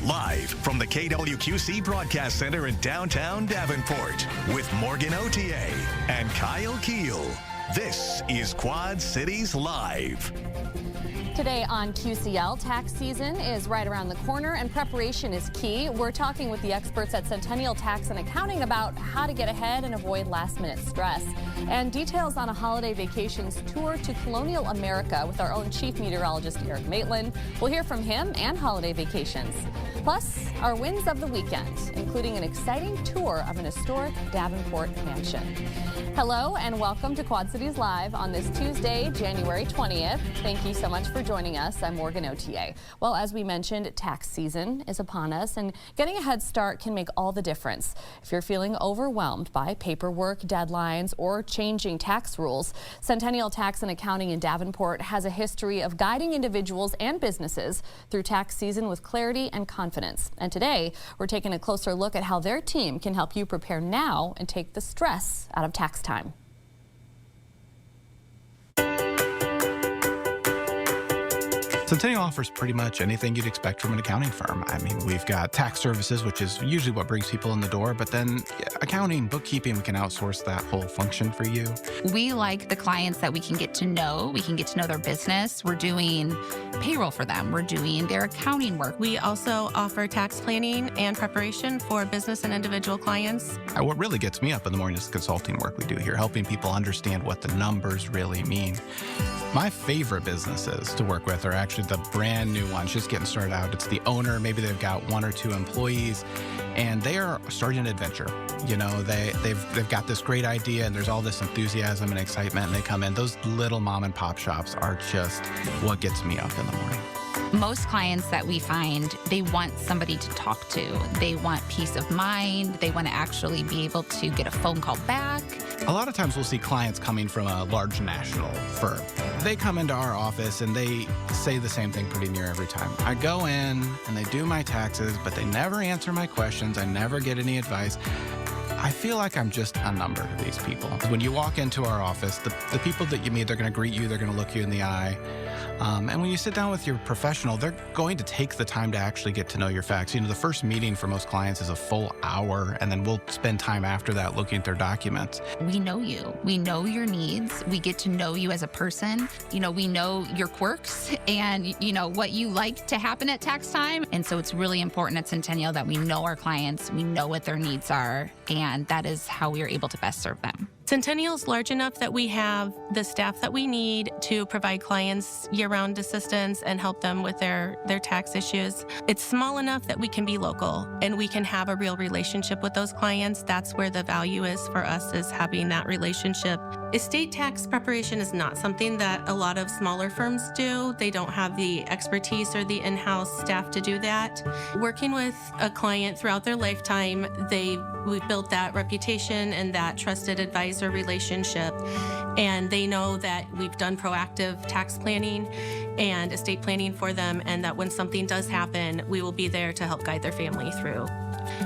Live from the KWQC Broadcast Center in downtown Davenport with Morgan Otier and Kyle Keel. This is Quad Cities Live. Today on QCL, tax season is right around the corner and preparation is key. We're talking with the experts at Centennial Tax and Accounting about how to get ahead and avoid last-minute stress. And details on a holiday vacations tour to Colonial America with our own chief meteorologist, Erik Maitland. We'll hear from him and holiday vacations. Plus, our wins of the weekend, including an exciting tour of an historic Davenport mansion. Hello and welcome to Quad Cities Live on this Tuesday, January 20th. Thank you so much for joining us. I'm Morgan Otier. Well, as we mentioned, tax season is upon us, and getting a head start can make all the difference. If you're feeling overwhelmed by paperwork, deadlines, or changing tax rules, Centennial Tax and Accounting in Davenport has a history of guiding individuals and businesses through tax season with clarity and confidence. And today, we're taking a closer look at how their team can help you prepare now and take the stress out of tax time. Centennial offers pretty much anything you'd expect from an accounting firm. I mean, we've got tax services, which is usually what brings people in the door, but then accounting, bookkeeping, we can outsource that whole function for you. We like the clients that we can get to know. We can get to know their business. We're doing payroll for them. We're doing their accounting work. We also offer tax planning and preparation for business and individual clients. What really gets me up in the morning is the consulting work we do here, helping people understand what the numbers really mean. My favorite businesses to work with are actually the brand new ones, just getting started out. It's the owner, maybe they've got 1 or 2 employees, and they are starting an adventure. You know, they've got this great idea, and there's all this enthusiasm and excitement, and they come in. Those little mom and pop shops are just what gets me up in the morning. Most clients that we find, they want somebody to talk to. They want peace of mind. They want to actually be able to get a phone call back. A lot of times we'll see clients coming from a large national firm. They come into our office and they say the same thing pretty near every time. I go in and they do my taxes, but they never answer my questions. I never get any advice. I feel like I'm just a number to these people. When you walk into our office, the people that you meet, they're going to greet you, they're going to look you in the eye. And when you sit down with your professional, they're going to take the time to actually get to know your facts. You know, the first meeting for most clients is a full hour, and then we'll spend time after that looking at their documents. We know you. We know your needs. We get to know you as a person. You know, we know your quirks and, you know, what you like to happen at tax time. And so it's really important at Centennial that we know our clients, we know what their needs are, and that is how we are able to best serve them. Centennial's large enough that we have the staff that we need to provide clients year-round assistance and help them with their tax issues. It's small enough that we can be local and we can have a real relationship with those clients. That's where the value is for us, is having that relationship. Estate tax preparation is not something that a lot of smaller firms do. They don't have the expertise or the in-house staff to do that. Working with a client throughout their lifetime, we've built that reputation and that trusted advisor relationship, and they know that we've done proactive tax planning and estate planning for them, and that when something does happen, we will be there to help guide their family through.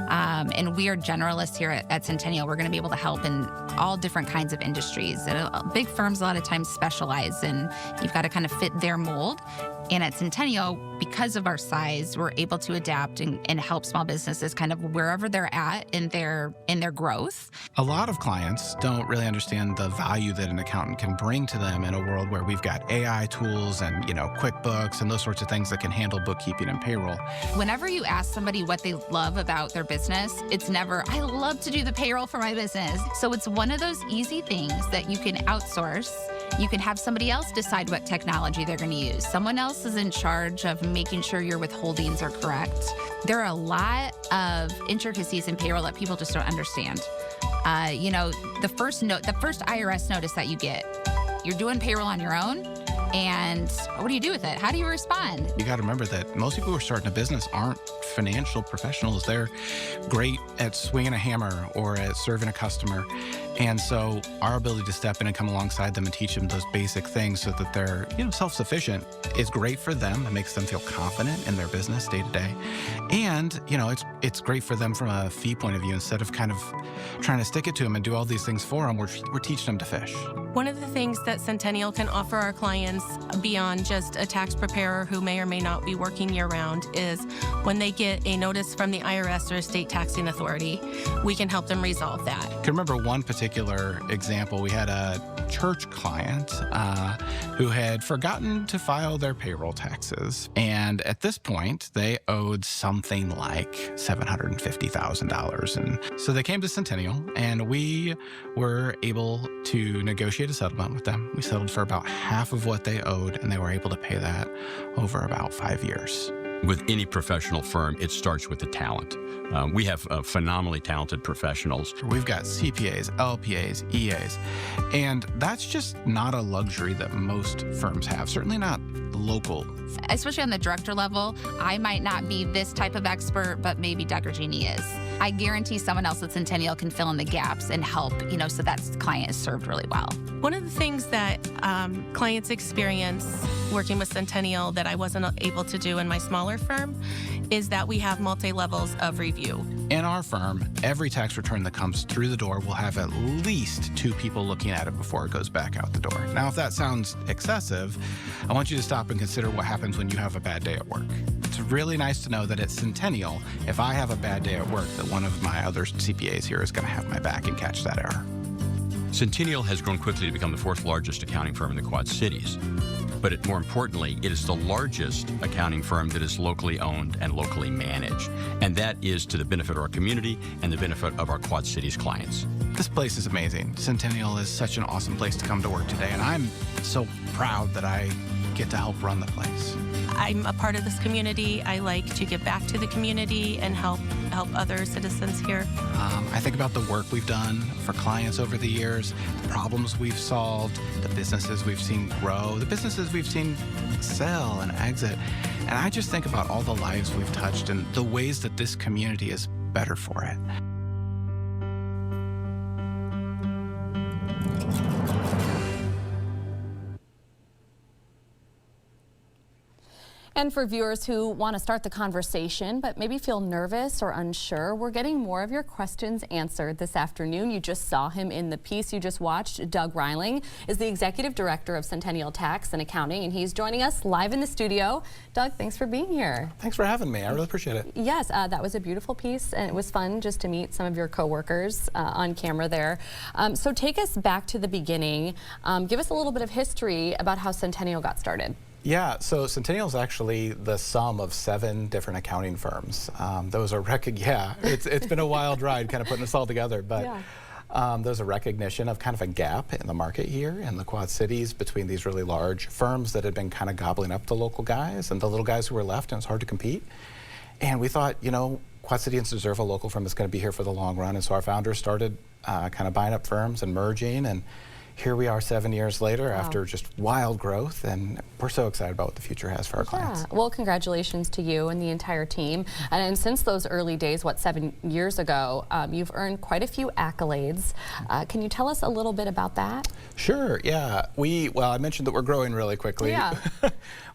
And we are generalists here at Centennial. We're going to be able to help in all different kinds of industries. And big firms a lot of times specialize, and you've got to kind of fit their mold. And at Centennial, because of our size, we're able to adapt and help small businesses kind of wherever they're at in their growth. A lot of clients don't really understand the value that an accountant can bring to them in a world where we've got AI tools and, you know, QuickBooks and those sorts of things that can handle bookkeeping and payroll. Whenever you ask somebody what they love about their business, it's never, I love to do the payroll for my business. So it's one of those easy things that you can outsource. You can have somebody else decide what technology they're going to use. Someone else is in charge of making sure your withholdings are correct. There are a lot of intricacies in payroll that people just don't understand. You know, the first IRS notice that you get, you're doing payroll on your own, and what do you do with it? How do you respond? You got to remember that most people who are starting a business aren't financial professionals. They're great at swinging a hammer or at serving a customer. And so our ability to step in and come alongside them and teach them those basic things so that they're, self-sufficient is great for them. It makes them feel confident in their business day to day. And, it's great for them from a fee point of view. Instead of kind of trying to stick it to them and do all these things for them, we're teaching them to fish. One of the things that Centennial can offer our clients beyond just a tax preparer who may or may not be working year-round is when they get a notice from the IRS or a state taxing authority, we can help them resolve that. I can remember one particular example. We had a church client who had forgotten to file their payroll taxes. And at this point, they owed something like $750,000. And so they came to Centennial, and we were able to negotiate a settlement with them. We settled for about half of what they owed, and they were able to pay that over about 5 years. With any professional firm, it starts with the talent. We have phenomenally talented professionals. We've got CPAs, LPAs, EAs, and that's just not a luxury that most firms have, certainly not local. Especially on the director level, I might not be this type of expert, but maybe Doug or Jeannie is. I guarantee someone else at Centennial can fill in the gaps and help, so that client is served really well. One of the things that clients experience working with Centennial that I wasn't able to do in my smaller firm is that we have multi-levels of review. In our firm, every tax return that comes through the door will have at least 2 people looking at it before it goes back out the door. Now, if that sounds excessive, I want you to stop and consider what happens when you have a bad day at work. It's really nice to know that at Centennial, if I have a bad day at work, that one of my other CPAs here is going to have my back and catch that error. Centennial has grown quickly to become the 4th largest accounting firm in the Quad Cities. But more importantly, it is the largest accounting firm that is locally owned and locally managed. And that is to the benefit of our community and the benefit of our Quad Cities clients. This place is amazing. Centennial is such an awesome place to come to work today, and I'm so proud that I get to help run the place. I'm a part of this community. I like to give back to the community and help other citizens here. I think about the work we've done for clients over the years, the problems we've solved, the businesses we've seen grow, the businesses we've seen sell and exit. And I just think about all the lives we've touched and the ways that this community is better for it. And for viewers who want to start the conversation but maybe feel nervous or unsure, we're getting more of your questions answered this afternoon. You just saw him in the piece you just watched. Doug Reiling is the Executive Director of Centennial Tax and Accounting, and he's joining us live in the studio. Doug, thanks for being here. Thanks for having me. I really appreciate it. Yes, that was a beautiful piece, and it was fun just to meet some of your coworkers on camera there. So take us back to the beginning. Give us a little bit of history about how Centennial got started. Yeah, so Centennial is actually the sum of 7 different accounting firms. Those are it's been a wild ride kind of putting this all together, but there's a recognition of kind of a gap in the market here in the Quad Cities between these really large firms that had been kind of gobbling up the local guys and the little guys who were left, and it's hard to compete. And we thought, Quad Cities deserve a local firm that's going to be here for the long run, and so our founders started kind of buying up firms and merging, and here we are 7 years later after just wild growth, and we're so excited about what the future has for our clients. Well, congratulations to you and the entire team. And since those early days, 7 years ago, you've earned quite a few accolades. Can you tell us a little bit about that? Sure, yeah. I mentioned that we're growing really quickly. Yeah.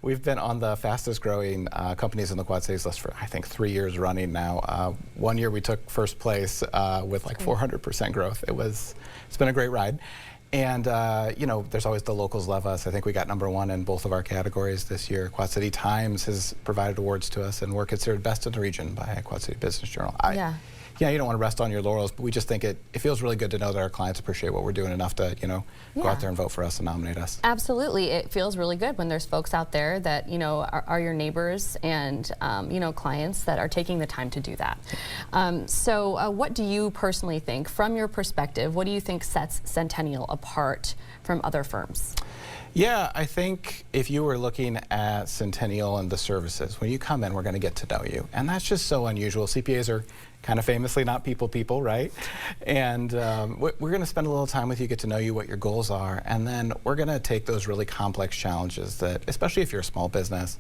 We've been on the fastest growing companies in the Quad Cities list for, I think, 3 years running now. One year we took first place with like 400% growth. It's been a great ride. And, there's always the locals love us. I think we got #1 in both of our categories this year. Quad City Times has provided awards to us, and we're considered best in the region by Quad City Business Journal. You don't want to rest on your laurels, but we just think it feels really good to know that our clients appreciate what we're doing enough to, go out there and vote for us and nominate us. Absolutely. It feels really good when there's folks out there that, are your neighbors and, clients that are taking the time to do that. So what do you personally think, from your perspective, what do you think sets Centennial apart from other firms? Yeah, I think if you were looking at Centennial and the services, when you come in, we're going to get to know you. And that's just so unusual. CPAs are kind of famously not people, right? And we're going to spend a little time with you, get to know you, what your goals are, and then we're going to take those really complex challenges that, especially if you're a small business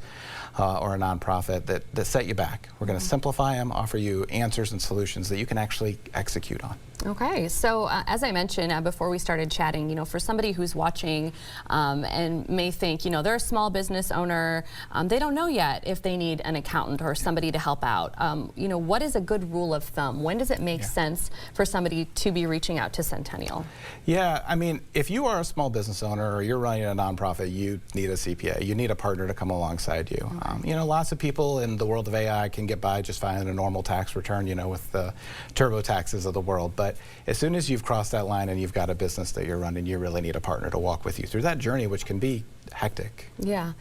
or a nonprofit, that set you back. We're going to simplify them, offer you answers and solutions that you can actually execute on. Okay, so as I mentioned before we started chatting, for somebody who's watching and may think, they're a small business owner, they don't know yet if they need an accountant or somebody to help out. What is a good rule of thumb? When does it make sense for somebody to be reaching out to Centennial? Yeah, I mean, if you are a small business owner or you're running a nonprofit, you need a CPA. You need a partner to come alongside you. Lots of people in the world of AI can get by just filing a normal tax return, with the TurboTaxes of the world. But as soon as you've crossed that line and you've got a business that you're running, you really need a partner to walk with you through that journey, which can be hectic. Yeah.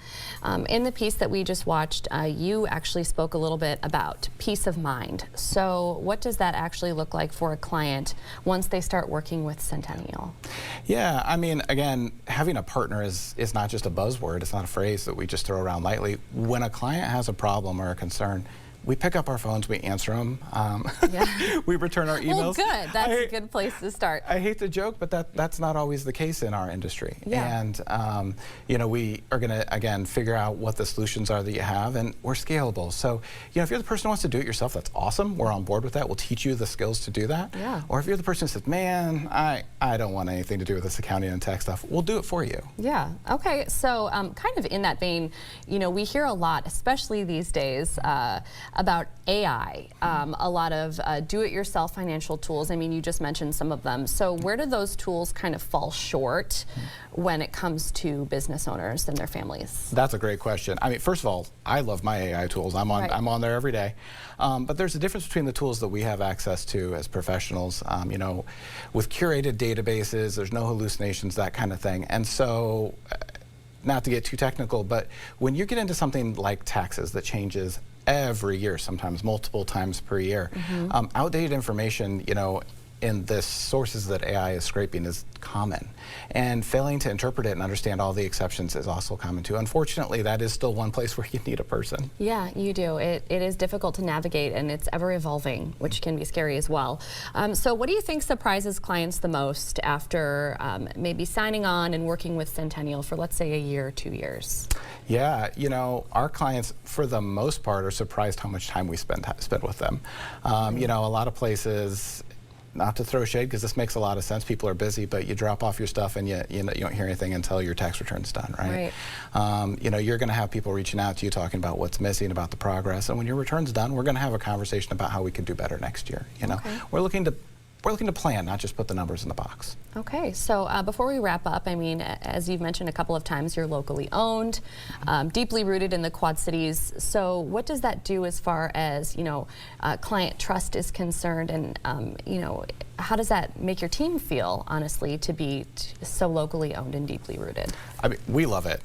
In the piece that we just watched, you actually spoke a little bit about peace of mind. So what does that actually look like for a client once they start working with Centennial? Yeah, I mean, again, having a partner is not just a buzzword. It's not a phrase that we just throw around lightly. When a client has a problem or a concern, we pick up our phones, we answer them, we return our emails. Well, good. That's a good place to start. I hate to joke, but that's not always the case in our industry. Yeah. And, we are going to, again, figure out what the solutions are that you have, and we're scalable. So, if you're the person who wants to do it yourself, that's awesome. We're on board with that. We'll teach you the skills to do that. Yeah. Or if you're the person who says, man, I don't want anything to do with this accounting and tax stuff, we'll do it for you. Yeah. Okay. So kind of in that vein, we hear a lot, especially these days, about AI, a lot of do-it-yourself financial tools. I mean, you just mentioned some of them. So where do those tools kind of fall short when it comes to business owners and their families? That's a great question. I mean, first of all, I love my AI tools. I'm on there every day. But there's a difference between the tools that we have access to as professionals. With curated databases, there's no hallucinations, that kind of thing. And so, not to get too technical, but when you get into something like taxes that changes every year, sometimes multiple times per year, outdated information, in the sources that AI is scraping is common. And failing to interpret it and understand all the exceptions is also common too. Unfortunately, that is still one place where you need a person. Yeah, you do. It is difficult to navigate, and it's ever evolving, which can be scary as well. So what do you think surprises clients the most after maybe signing on and working with Centennial for, let's say, a year or 2 years? Yeah, our clients, for the most part, are surprised how much time we spend with them. A lot of places, not to throw shade because this makes a lot of sense, people are busy, but you drop off your stuff and you don't hear anything until your tax return's done, right? You're going to have people reaching out to you talking about what's missing, about the progress, and when your return's done, we're going to have a conversation about how we can do better next year. We're looking to plan, not just put the numbers in the box. Okay, so before we wrap up, I mean, as you've mentioned a couple of times, you're locally owned, deeply rooted in the Quad Cities. So what does that do as far as, client trust is concerned, and, how does that make your team feel, honestly, to be so locally owned and deeply rooted? I mean, we love it.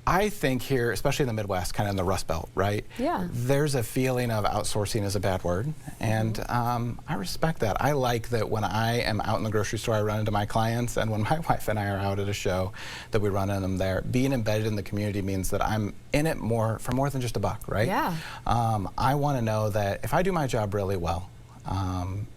I think here, especially in the Midwest, kind of in the Rust Belt, right? Yeah. There's a feeling of outsourcing is a bad word, and I respect that. I like that when I am out in the grocery store, I run into my clients, and when my wife and I are out at a show, that we run into them there. Being embedded in the community means that I'm in it for more than just a buck, right? Yeah. I want to know that if I do my job really well,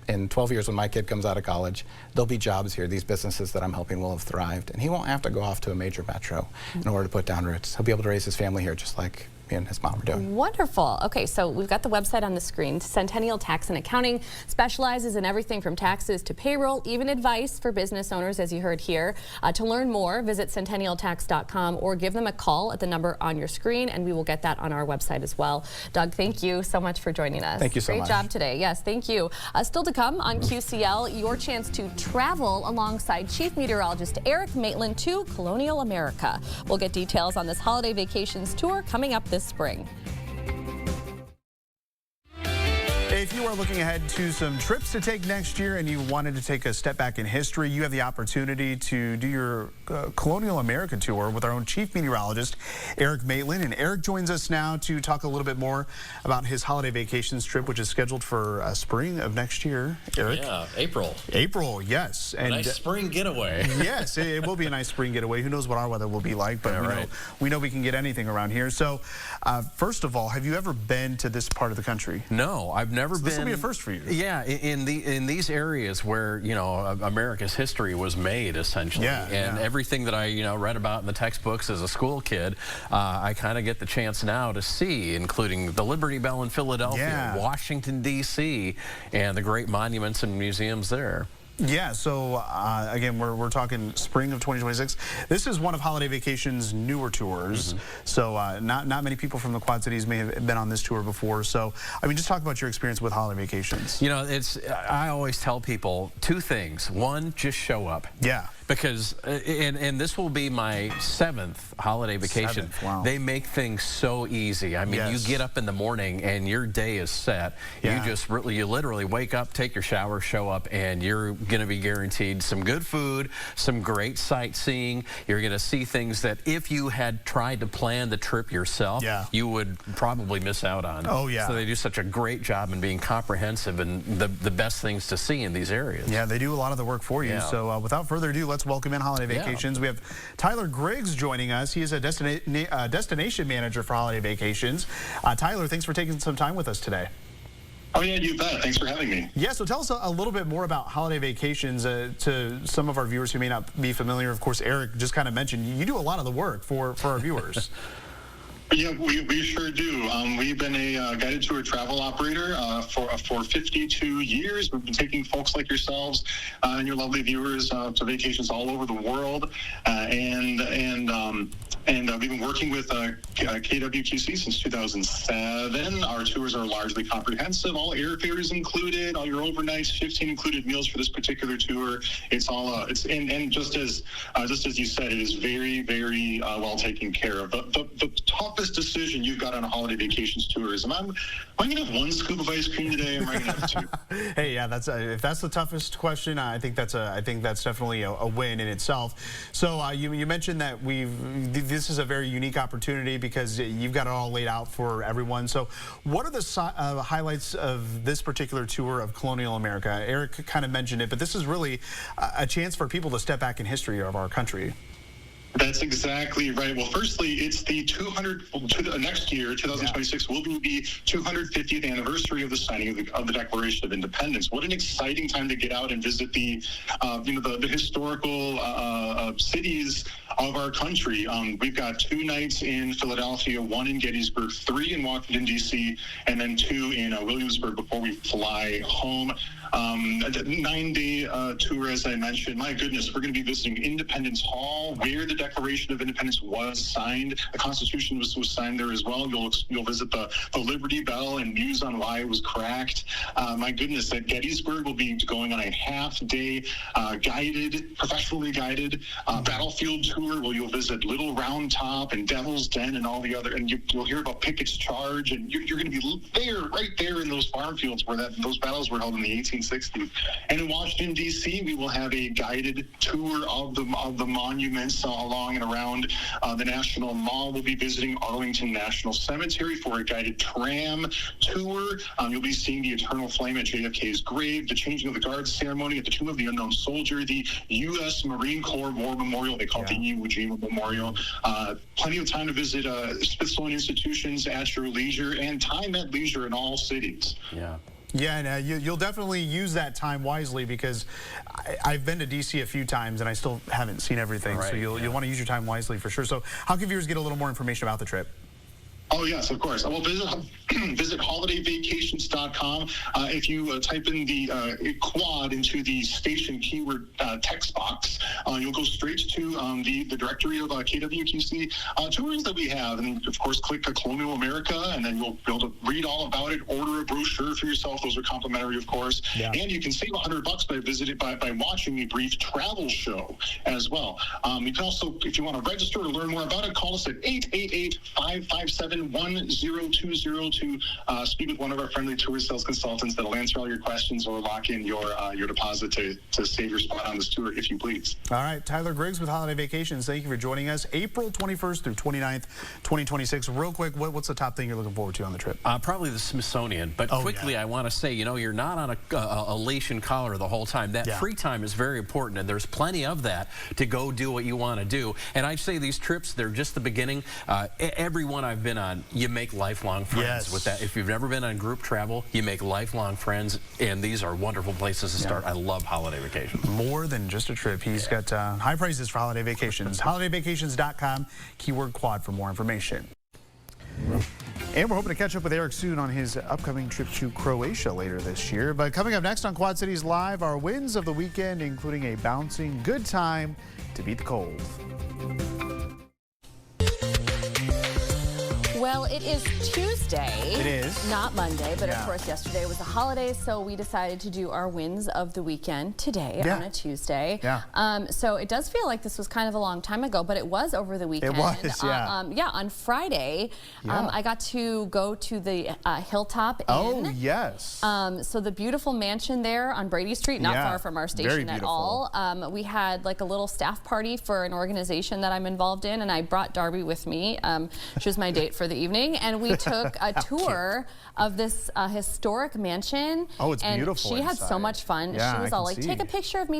in 12 years when my kid comes out of college, there'll be jobs here. These businesses that I'm helping will have thrived, and he won't have to go off to a major metro in order to put down roots. He'll be able to raise his family here just like me and his mom are doing. Wonderful. Okay, so we've got the website on the screen. Centennial Tax and Accounting specializes in everything from taxes to payroll, even advice for business owners, as you heard here. To learn more, visit centennialtax.com or give them a call at the number on your screen, and we will get that on our website as well. Doug, thank you so much for joining us. Thank you so much. Great job today. Yes, thank you. Still to come on QCL, your chance to travel alongside Chief Meteorologist Erik Maitland to Colonial, America. We'll get details on this holiday vacations tour coming up this spring. If you are looking ahead to some trips to take next year and you wanted to take a step back in history, you have the opportunity to do your Colonial America tour with our own chief meteorologist, Erik Maitland. And Erik joins us now to talk a little bit more about his holiday vacations trip, which is scheduled for spring of next year. Erik? Yeah, April. April, yes. And a nice spring getaway. Yes, it will be a nice spring getaway. Who knows what our weather will be like, but we know we can get anything around here. So, first of all, have you ever been to this part of the country? No, I've never been. This will be a first for you. Yeah, in these areas where America's history was made, essentially, and everything that I read about in the textbooks as a school kid, I kind of get the chance now to see, including the Liberty Bell in Philadelphia, Washington D.C., and the great monuments and museums there. Yeah, so again, we're talking spring of 2026. This is one of Holiday Vacation's newer tours. So not many people from the Quad Cities may have been on this tour before. So, I mean, just talk about your experience with Holiday Vacations. I always tell people two things. One, just show up. Yeah. Because, and this will be my 7th holiday vacation. Wow. They make things so easy. I mean, you get up in the morning and your day is set. You just you literally wake up, take your shower, show up, and you're going to be guaranteed some good food, some great sightseeing. You're going to see things that if you had tried to plan the trip yourself, you would probably miss out on. Oh, yeah. So they do such a great job in being comprehensive and the best things to see in these areas. Yeah, they do a lot of the work for you. So without further ado, let's welcome in Holiday Vacations. We have Tyler Griggs joining us. He is a destination manager for Holiday Vacations. Tyler, thanks for taking some time with us today. Oh, yeah, you bet. Thanks for having me. Yeah, so tell us a little bit more about Holiday Vacations to some of our viewers who may not be familiar. Of course, Erik just kind of mentioned you do a lot of the work for our viewers. Yeah, we sure do. We've been a guided tour travel operator for 52 years. We've been taking folks like yourselves and your lovely viewers to vacations all over the world, and we've been working with KWQC since 2007. Our tours are largely comprehensive, all airfares included, all your overnights, 15 included meals for this particular tour. It's all and just as you said, it is very, very well taken care of. The toughest decision you've got on a Holiday Vacations tour is, am I going to have one scoop of ice cream today, or am I going to have two? Hey, yeah, if that's the toughest question, I think that's definitely a win in itself. So you mentioned that this is a very unique opportunity because you've got it all laid out for everyone. So what are the highlights of this particular tour of Colonial America? Erik kind of mentioned it, but this is really a chance for people to step back in history of our country. That's exactly right. Well, firstly, it's the next year, 2026, will be the 250th anniversary of the signing of the Declaration of Independence. What an exciting time to get out and visit the historical cities of our country. We've got 2 nights in Philadelphia, 1 in Gettysburg, 3 in Washington, D.C., and then 2 in Williamsburg before we fly home. A 9-day tour, as I mentioned. My goodness, we're going to be visiting Independence Hall, where the Declaration of Independence was signed. The Constitution was signed there as well. You'll visit the Liberty Bell and muse on why it was cracked. My goodness, at Gettysburg, we'll be going on a half-day professionally guided battlefield tour where you'll visit Little Round Top and Devil's Den and all the other, and you'll hear about Pickett's Charge, and you're going to be right there in those farm fields where those battles were held in the 1860s. And in Washington, D.C., we will have a guided tour of the monuments along and around the National Mall. We'll be visiting Arlington National Cemetery for a guided tram tour. You'll be seeing the eternal flame at JFK's grave, the changing of the guard ceremony at the Tomb of the Unknown Soldier, the U.S. Marine Corps War Memorial. They call it the Iwo Jima Memorial. Plenty of time to visit Smithsonian institutions at your leisure, and time at leisure in all cities. Yeah, and you'll definitely use that time wisely, because I've been to D.C. a few times and I still haven't seen everything. So you'll want to use your time wisely for sure. So how can viewers get a little more information about the trip? Oh, yes, of course. Well, visit holidayvacations.com. If you type in the quad into the station keyword text box, you'll go straight to the directory of KWQC tours that we have. And, of course, click Colonial America, and then you'll be able to read all about it, order a brochure for yourself. Those are complimentary, of course. And you can save $100 by watching a brief travel show as well. You can also, if you want to register or learn more about it, call us at 888-557 877-1020 to speak with one of our friendly tour sales consultants that'll answer all your questions or lock in your deposit to save your spot on this tour, if you please. All right, Tyler Griggs with Holiday Vacations. Thank you for joining us. April 21st through 29th, 2026. Real quick, what's the top thing you're looking forward to on the trip? Probably the Smithsonian. But quickly, I want to say, you're not on a leash and collar the whole time. That free time is very important, and there's plenty of that to go do what you want to do. And I say these trips, they're just the beginning. Every one I've been on, you make lifelong friends with that. If you've never been on group travel, you make lifelong friends, and these are wonderful places to start. I love Holiday Vacations. More than just a trip. He's got high prices for Holiday Vacations. HolidayVacations.com, keyword quad for more information. And we're hoping to catch up with Erik soon on his upcoming trip to Croatia later this year. But coming up next on Quad Cities Live, our wins of the weekend, including a bouncing good time to beat the cold. Well, it is Tuesday. It is. Not Monday, but of course yesterday was a holiday, so we decided to do our wins of the weekend today on a Tuesday. So it does feel like this was kind of a long time ago, but it was over the weekend. It was, on Friday, I got to go to the Hilltop Inn. Oh, yes. So the beautiful mansion there on Brady Street, not far from our station at all. We had like a little staff party for an organization that I'm involved in, and I brought Darby with me. She was my date for the evening, and we took a tour of this historic mansion. Oh, it's and beautiful. She had so much fun. She was all like, take a picture of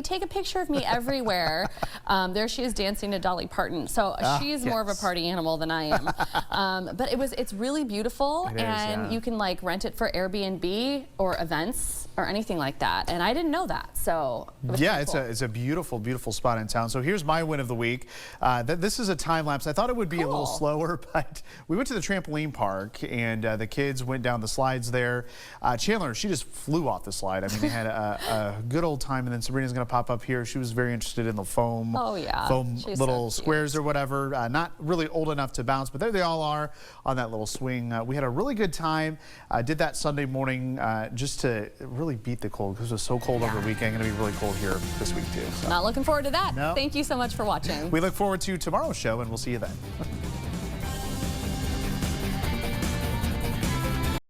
me everywhere. There she is dancing to Dolly Parton. So she's more of a party animal than I am. But it's really beautiful, and you can like rent it for Airbnb or events or anything like that. And I didn't know that, so it's a beautiful, beautiful spot in town. So here's my win of the week. This is a time lapse. I thought it would be a little slower, but we went to the trampoline park, and the kids went down the slides there. Chandler, she just flew off the slide. I mean, they had a good old time, and then Sabrina's going to pop up here. She was very interested in the foam, She's little so squares or whatever. Not really old enough to bounce, but there they all are on that little swing. We had a really good time. Did that Sunday morning just to really beat the cold, because it was so cold over the weekend. Going to be really cold here this week too. So. Not looking forward to that. Thank you so much for watching. We look forward to tomorrow's show, and we'll see you then.